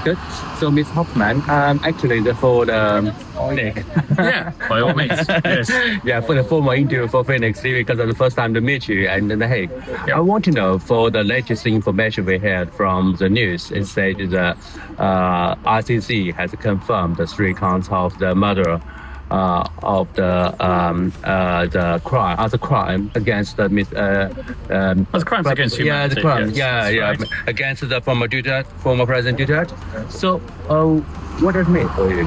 Good. So, Ms. Hoffman, actually, for the Phoenix. Yeah, by all means. Yes. Yeah, for the formal interview for Phoenix, because of the first time to meet you, and then hey, I want to know for the latest information we had from the news. It said the ICC has confirmed the 3 counts of the murder. Of the crime as a crime against the as crimes against humanity. Yeah, the crime. Yes, right. Against the former President Duterte. So, what does it mean for you?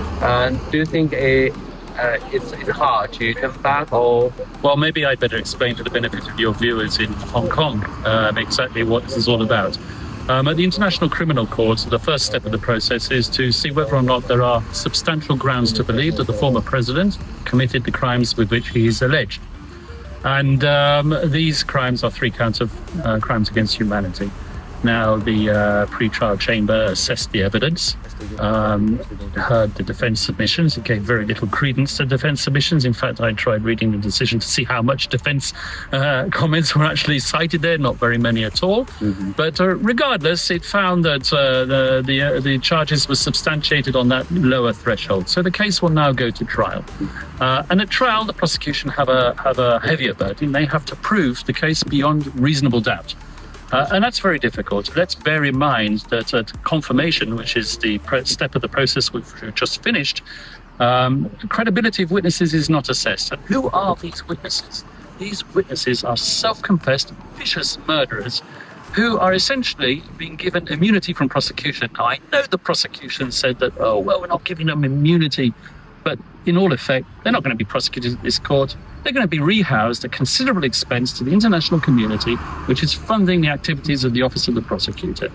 Do you think it's hard to come back, or? Well, maybe I'd better explain for the benefit of your viewers in Hong Kong exactly what this is all about. At the International Criminal Court, the first step of the process is to see whether or not there are substantial grounds to believe that the former president committed the crimes with which he is alleged. And these crimes are 3 counts of crimes against humanity. Now, the pre-trial chamber assessed the evidence, heard the defense submissions. It gave very little credence to defense submissions. In fact, I tried reading the decision to see how much defense comments were actually cited there. Not very many at all. Mm-hmm. But regardless, it found that the charges were substantiated on that lower threshold. So the case will now go to trial. And at trial, the prosecution have a heavier burden. They have to prove the case beyond reasonable doubt. And that's very difficult. Let's bear in mind that at confirmation, which is the step of the process we've just finished, credibility of witnesses is not assessed. And who are these witnesses? These witnesses are self-confessed vicious murderers who are essentially being given immunity from prosecution. Now, I know the prosecution said that, we're not giving them immunity, but in all effect, they're not going to be prosecuted at this court. They're going to be rehoused at considerable expense to the international community, which is funding the activities of the Office of the Prosecutor.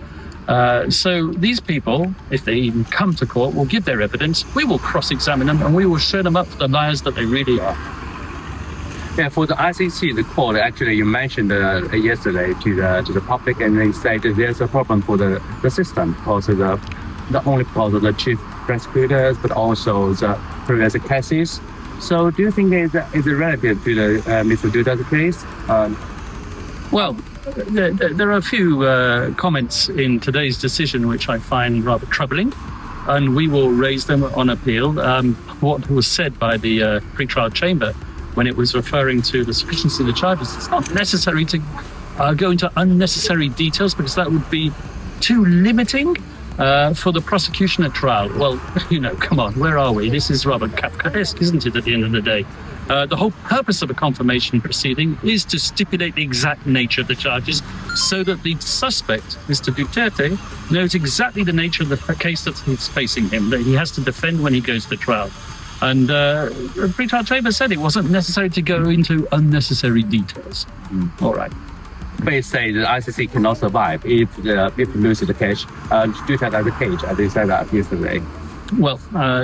So these people, if they even come to court, will give their evidence. We will cross-examine them, and we will show them up for the liars that they really are. Yeah, for the ICC, the court, actually, you mentioned yesterday to the public, and they said that there's a problem for the system, because of not only because of the chief prosecutors, but also the previous cases. So, do you think is it relative to the Mr. Duterte case? Well, there are a few comments in today's decision which I find rather troubling, and we will raise them on appeal. What was said by the pre-trial chamber when it was referring to the sufficiency of the charges, it's not necessary to go into unnecessary details because that would be too limiting. For the prosecution at trial. Well, come on, where are we? This is rather Kafkaesque, isn't it, at the end of the day? The whole purpose of a confirmation proceeding is to stipulate the exact nature of the charges so that the suspect, Mr. Duterte, knows exactly the nature of the case that is facing him, that he has to defend when he goes to trial. And the pre-trial chamber said it wasn't necessary to go into unnecessary details. All right. They say the ICC cannot survive if loses the case. Duterte has the case, as they said that yesterday. Well,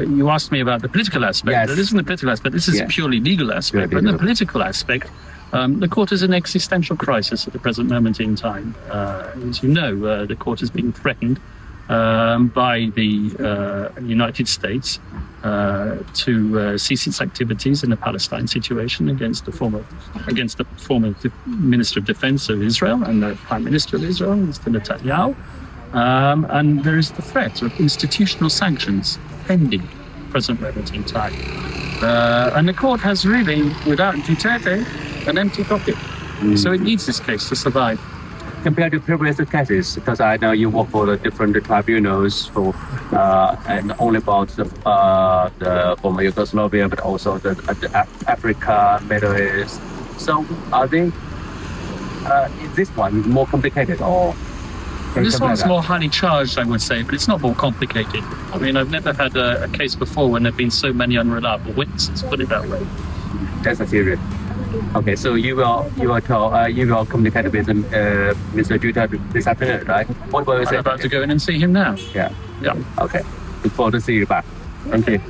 you asked me about the political aspect. Yes. This isn't the political aspect. This is a purely legal aspect. But in the political aspect, the court is in existential crisis at the present moment in time. As you know, the court is being threatened by the United States to cease its activities in the Palestine situation against the former Minister of Defense of Israel and the Prime Minister of Israel, Mr. Netanyahu. And there is the threat of institutional sanctions pending present moment in time. And the court has really, without Duterte, an empty pocket. So it needs this case to survive. Compared to previous cases, because I know you work for the different tribunals for and only about the former Yugoslavia, but also the Africa, Middle East. So are they? Is this one more complicated or? This one's more highly charged, I would say, but it's not more complicated. I mean, I've never had a case before when there've been so many unreliable witnesses. Put it that way. That's a serious. Okay, so you will communicate with Mr. Duterte this afternoon, right? What will you say? I'm about to go in and see him now. Yeah. Yeah. Okay. Look forward to see you back. Thank you.